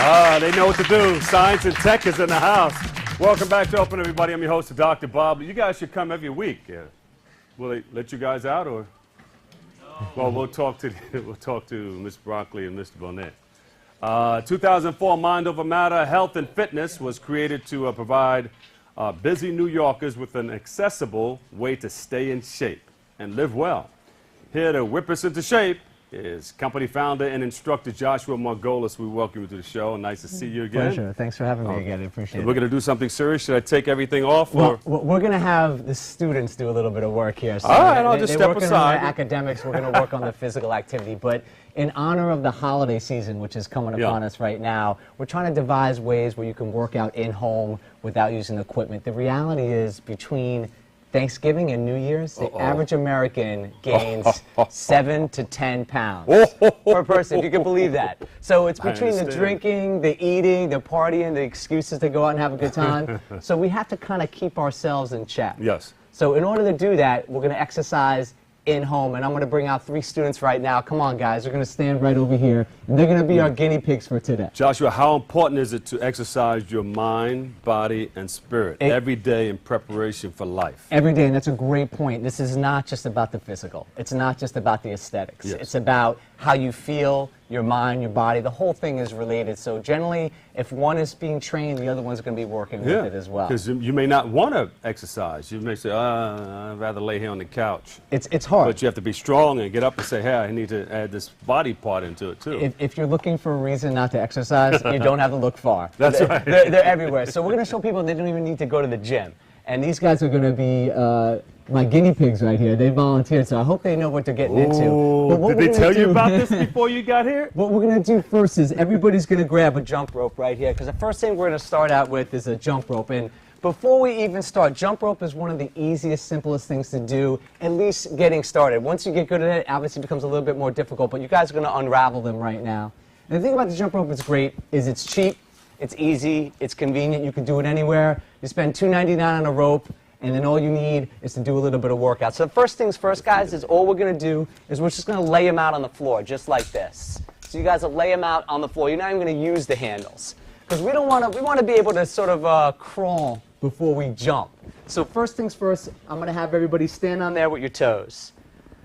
They know what to do. Science and tech is in the house. Welcome back to Open, everybody. I'm your host, Dr. Bob. You guys should come every week. Will they let you guys out, or? No. Well, we'll talk to Ms. Broccoli and Mr. Bonet. 2004 Mind Over Matter Health and Fitness was created to provide busy New Yorkers with an accessible way to stay in shape and live well. Here to whip us into shape is company founder and instructor Joshua Margolis. We welcome you to the show. Nice to see you again. Pleasure. Thanks for having me again. I appreciate it. We're going to do something serious. Should I take everything off? Well, we're going to have the students do a little bit of work here. So all right, I'll just step aside. They're working on the academics. We're going to work on the physical activity. But in honor of the holiday season, which is coming upon us right now, we're trying to devise ways where you can work out in home without using equipment. The reality is, between Thanksgiving and New Year's, the average American gains 7 to 10 pounds per person, if you can believe that. So it's between the drinking, the eating, the partying, the excuses to go out and have a good time. So we have to kind of keep ourselves in check. Yes. So in order to do that, we're going to exercise in home, and I'm going to bring out 3 students right now. Come on, guys. They're going to stand right over here, and they're going to be our guinea pigs for today. Joshua, how important is it to exercise your mind, body, and spirit every day in preparation for life? Every day, and that's a great point. This is not just about the physical. It's not just about the aesthetics. Yes. It's about how you feel, your mind, your body. The whole thing is related. So generally, if one is being trained, the other one's going to be working with it as well. Because you may not want to exercise. You may say, I'd rather lay here on the couch. It's hard. But you have to be strong and get up and say, hey, I need to add this body part into it, too. If you're looking for a reason not to exercise, you don't have to look far. That's right. They're everywhere. So we're going to show people they don't even need to go to the gym. And these guys are going to be my guinea pigs right here. They volunteered, so I hope they know what they're getting into. Did they tell you about this before you got here? What we're going to do first is everybody's going to grab a jump rope right here, because the first thing we're going to start out with is a jump rope. And before we even start, jump rope is one of the easiest, simplest things to do, at least getting started. Once you get good at it, obviously it becomes a little bit more difficult, but you guys are going to unravel them right now. And the thing about the jump rope that's great is it's cheap, it's easy, it's convenient, you can do it anywhere. You spend $2.99 on a rope, and then all you need is to do a little bit of workout. So the first things first, guys, is all we're going to do is we're just going to lay them out on the floor, just like this. So you guys will lay them out on the floor. You're not even going to use the handles, because we want to be able to sort of crawl before we jump. So first things first, I'm going to have everybody stand on there with your toes.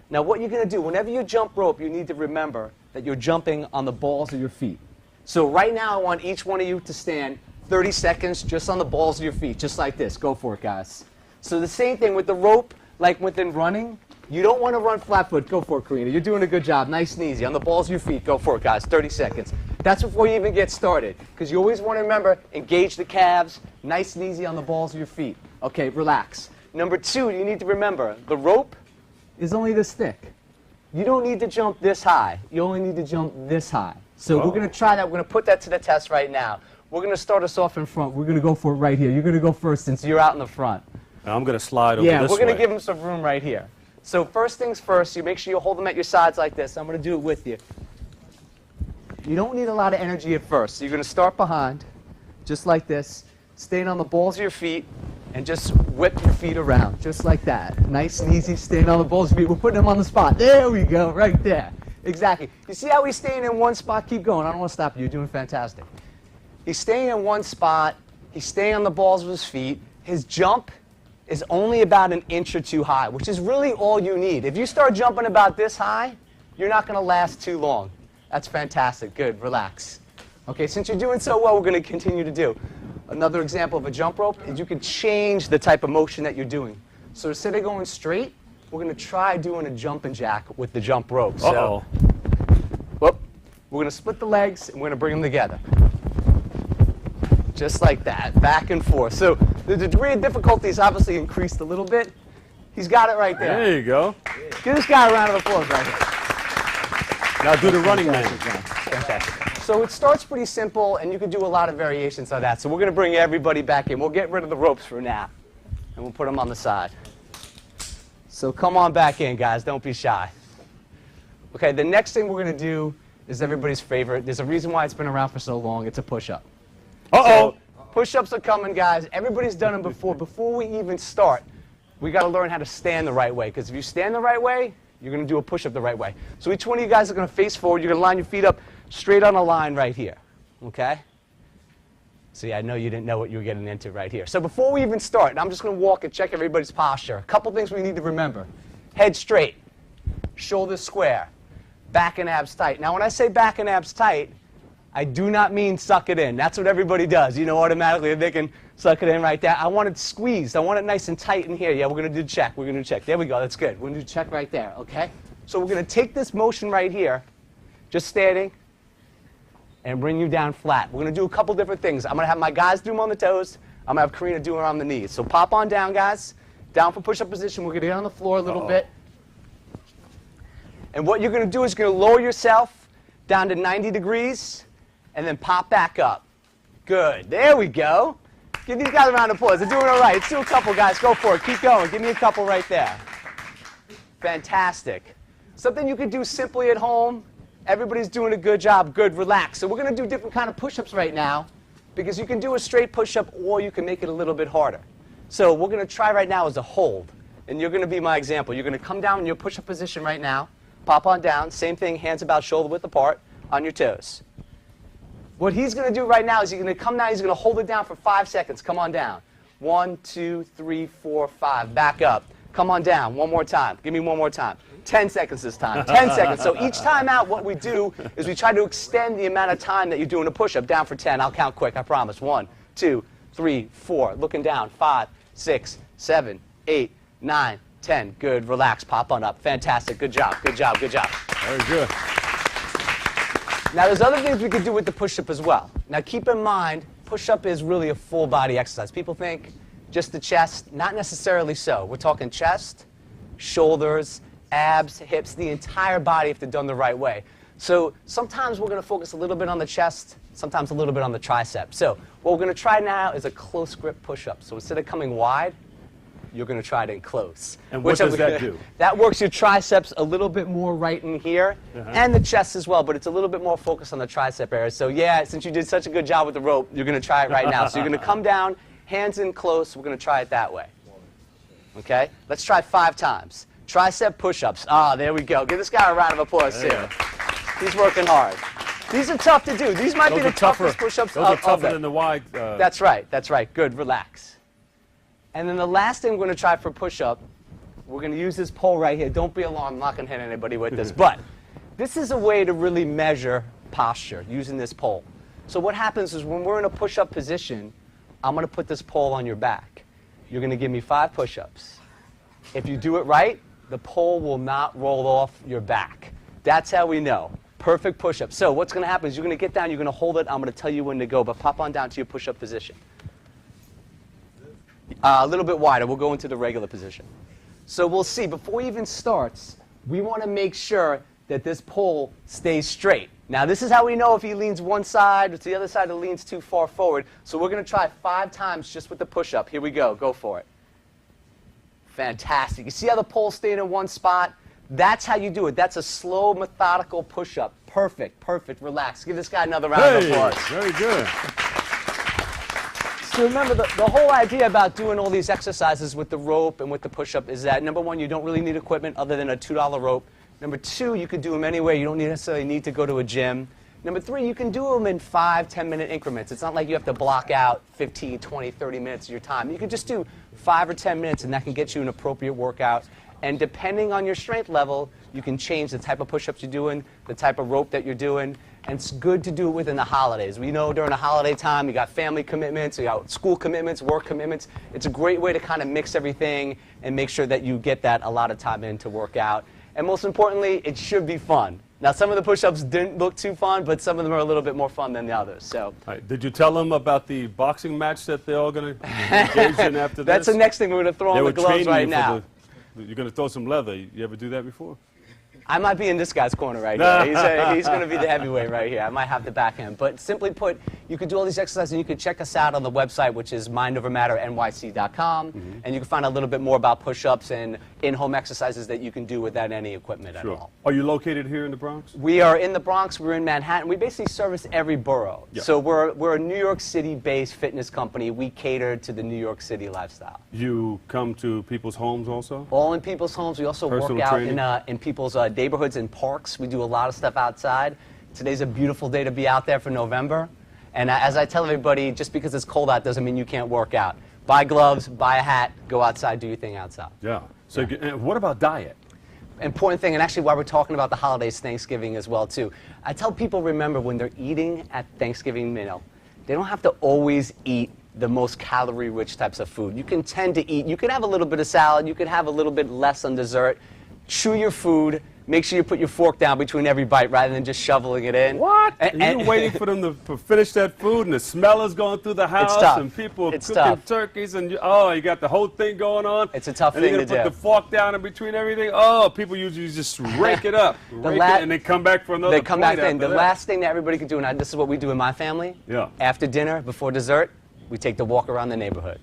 Now what you're going to do, whenever you jump rope, you need to remember that you're jumping on the balls of your feet. So right now I want each one of you to stand 30 seconds just on the balls of your feet, just like this. Go for it, guys. So the same thing with the rope, like within running. You don't want to run flat foot. Go for it, Karina. You're doing a good job. Nice and easy. On the balls of your feet. Go for it, guys. 30 seconds. That's before you even get started, because you always want to remember, engage the calves. Nice and easy on the balls of your feet. Okay, relax. Number 2, you need to remember, the rope is only this thick. You don't need to jump this high. You only need to jump this high. So we're going to try that. We're going to put that to the test right now. We're going to start us off in front. We're going to go for it right here. You're going to go first since you're out in the front. And I'm going to slide over this way. Yeah, we're going to give them some room right here. So first things first, you make sure you hold them at your sides like this. I'm going to do it with you. You don't need a lot of energy at first. So you're going to start behind, just like this, staying on the balls of your feet, and just whip your feet around, just like that. Nice and easy, staying on the balls of your feet. We're putting them on the spot. There we go, right there. Exactly. You see how he's staying in one spot? Keep going. I don't want to stop you. You're doing fantastic. He's staying in one spot. He's staying on the balls of his feet. His jump is only about an inch or 2 high, which is really all you need. If you start jumping about this high, you're not going to last too long. That's fantastic. Good. Relax. Okay, since you're doing so well, we're going to continue to do. Another example of a jump rope is you can change the type of motion that you're doing. So instead of going straight, we're going to try doing a jumping jack with the jump rope. So, we're going to split the legs, and we're going to bring them together. Just like that, back and forth. So the degree of difficulty is obviously increased a little bit. He's got it right there. There you go. Give this guy a round of applause right here. Now do the running man. Fantastic. So it starts pretty simple, and you can do a lot of variations on that. So we're going to bring everybody back in. We'll get rid of the ropes for now, and we'll put them on the side. So come on back in, guys. Don't be shy. Okay, the next thing we're going to do is everybody's favorite. There's a reason why it's been around for so long. It's a push-up. So push-ups are coming, guys. Everybody's done them before. Before we even start, we got to learn how to stand the right way, because if you stand the right way, you're going to do a push-up the right way. So each one of you guys are going to face forward. You're going to line your feet up straight on a line right here. Okay? See, I know you didn't know what you were getting into right here. So before we even start, I'm just going to walk and check everybody's posture. A couple things we need to remember. Head straight, shoulders square, back and abs tight. Now when I say back and abs tight, I do not mean suck it in. That's what everybody does. You know, automatically they can suck it in right there. I want it squeezed. I want it nice and tight in here. Yeah, we're going to do check. We're going to do check. There we go. That's good. We're going to do check right there, okay? So we're going to take this motion right here, just standing, and bring you down flat. We're going to do a couple different things. I'm going to have my guys do them on the toes. I'm going to have Karina do it on the knees. So pop on down, guys. Down for push-up position. We're going to get on the floor a little bit. And what you're going to do is you're going to lower yourself down to 90 degrees and then pop back up. Good. There we go. Give these guys a round of applause. They're doing all right. Let's do a couple, guys. Go for it. Keep going. Give me a couple right there. Fantastic. Something you can do simply at home. Everybody's doing a good job. Good. Relax. So we're going to do different kind of push-ups right now because you can do a straight push-up or you can make it a little bit harder. So what we're going to try right now is a hold. And you're going to be my example. You're going to come down in your push-up position right now. Pop on down. Same thing, hands about shoulder width apart on your toes. What he's going to do right now is he's going to come down. He's going to hold it down for 5 seconds. Come on down. 1, 2, 3, 4, 5. Back up. Come on down. One more time. Give me one more time. 10 seconds this time. 10 seconds. So each time out, what we do is we try to extend the amount of time that you're doing a push-up. Down for 10. I'll count quick. I promise. 1, 2, 3, 4. Looking down. 5, 6, 7, 8, 9, 10. Good. Relax. Pop on up. Fantastic. Good job. Good job. Good job. Very good. Now, there's other things we could do with the push-up as well. Now, keep in mind, push-up is really a full-body exercise. People think just the chest. Not necessarily so. We're talking chest, shoulders, abs, hips, the entire body if they're done the right way. So sometimes we're going to focus a little bit on the chest, sometimes a little bit on the tricep. So what we're going to try now is a close grip push-up. So instead of coming wide, you're going to try it in close. And what does that do? That works your triceps a little bit more right in here, and the chest as well, but it's a little bit more focused on the tricep area. So yeah, since you did such a good job with the rope, you're going to try it right now. So you're going to come down, hands in close. We're going to try it that way. Okay? Let's try 5 times. Tricep push-ups. Ah, there we go. Give this guy a round of applause, too. He's working hard. These are tough to do. These might be the toughest push-ups of the day. Those are tougher than the wide. That's right. That's right. Good. Relax. And then the last thing we're going to try for push-up, we're going to use this pole right here. Don't be alarmed. I'm not going to hit anybody with this. But this is a way to really measure posture using this pole. So what happens is when we're in a push-up position, I'm going to put this pole on your back. You're going to give me 5 push-ups. If you do it right, the pole will not roll off your back. That's how we know. Perfect push-up. So what's going to happen is you're going to get down, you're going to hold it. I'm going to tell you when to go, but pop on down to your push-up position. A little bit wider. We'll go into the regular position. So we'll see. Before he even starts, we want to make sure that this pole stays straight. Now, this is how we know if he leans one side or to the other side, it leans too far forward. So we're going to try 5 times just with the push-up. Here we go. Go for it. Fantastic. You see how the pole's staying in one spot? That's how you do it. That's a slow, methodical push-up. Perfect. Perfect. Relax. Give this guy another round of applause. Very good. So remember, the whole idea about doing all these exercises with the rope and with the push-up is that, number 1, you don't really need equipment other than a $2 rope. Number 2, you can do them anywhere. You don't necessarily need to go to a gym. Number 3, you can do them in 5, 10-minute increments. It's not like you have to block out 15, 20, 30 minutes of your time. You can just do 5 or 10 minutes, and that can get you an appropriate workout. And depending on your strength level, you can change the type of push-ups you're doing, the type of rope that you're doing. And it's good to do it within the holidays. We know during the holiday time, you got family commitments, you got school commitments, work commitments. It's a great way to kind of mix everything and make sure that you get that a lot of time in to work out. And most importantly, it should be fun. Now, some of the push-ups didn't look too fun, but some of them are a little bit more fun than the others. So, right. Did you tell them about the boxing match that they're all going to engage in after this? That's the next thing we're going to throw on the gloves right now. You're going to throw some leather. You ever do that before? I might be in this guy's corner right here. He's going to be the heavyweight right here. I might have to back him. But simply put, you can do all these exercises, and you can check us out on the website, which is mindovermatternyc.com. And you can find a little bit more about push-ups and in-home exercises that you can do without any equipment at all. Are you located here in the Bronx? We are in the Bronx. We're in Manhattan. We basically service every borough. Yeah. So we're a New York City-based fitness company. We cater to the New York City lifestyle. You come to people's homes also? All in people's homes. We also work out in people's neighborhoods and parks. We do a lot of stuff outside. Today's a beautiful day to be out there for November. And as I tell everybody, just because it's cold out doesn't mean you can't work out. Buy gloves, buy a hat, go outside, do your thing outside. Yeah. So and what about diet? Important thing, and actually while we're talking about the holidays, Thanksgiving as well too, I tell people, remember, when they're eating at Thanksgiving meal, they don't have to always eat the most calorie-rich types of food. You can tend to eat, you can have a little bit of salad, you can have a little bit less on dessert. Chew your food, make sure you put your fork down between every bite rather than just shoveling it in. What? And you're waiting for them to finish that food, and the smell is going through the house, and people are cooking turkeys, and you got the whole thing going on. It's a tough thing to do. And you put the fork down in between everything. Oh, people usually just rake it up, and they come back for another They come back in. The that. last thing that everybody can do, and this is what we do in my family, after dinner, before dessert, we take the walk around the neighborhood.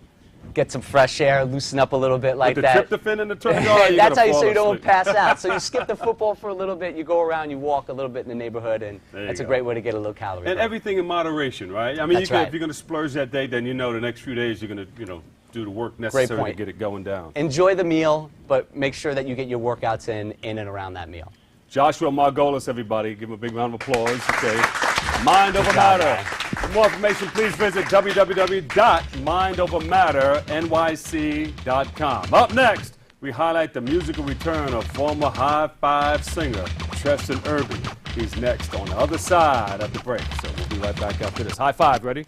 Get some fresh air, loosen up a little bit like that. The tryptophan in the turkey. That's how you, so you don't pass out. So you skip the football for a little bit, you go around, you walk a little bit in the neighborhood, and that's a great way to get a little calorie. And everything in moderation, right? I mean, if you're going to splurge that day, then you know the next few days you're going to, do the work necessary to get it going down. Enjoy the meal, but make sure that you get your workouts in and around that meal. Joshua Margolis, everybody. Give him a big round of applause. Okay. Mind Over Matter. For more information, please visit www.mindovermatternyc.com. Up next, we highlight the musical return of former High Five singer Treston Irby. He's next on the other side of the break. So we'll be right back after this. High Five, ready?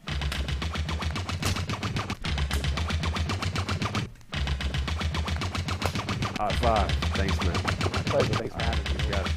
High five. Thanks, man. My pleasure. Thanks for having me. You got it.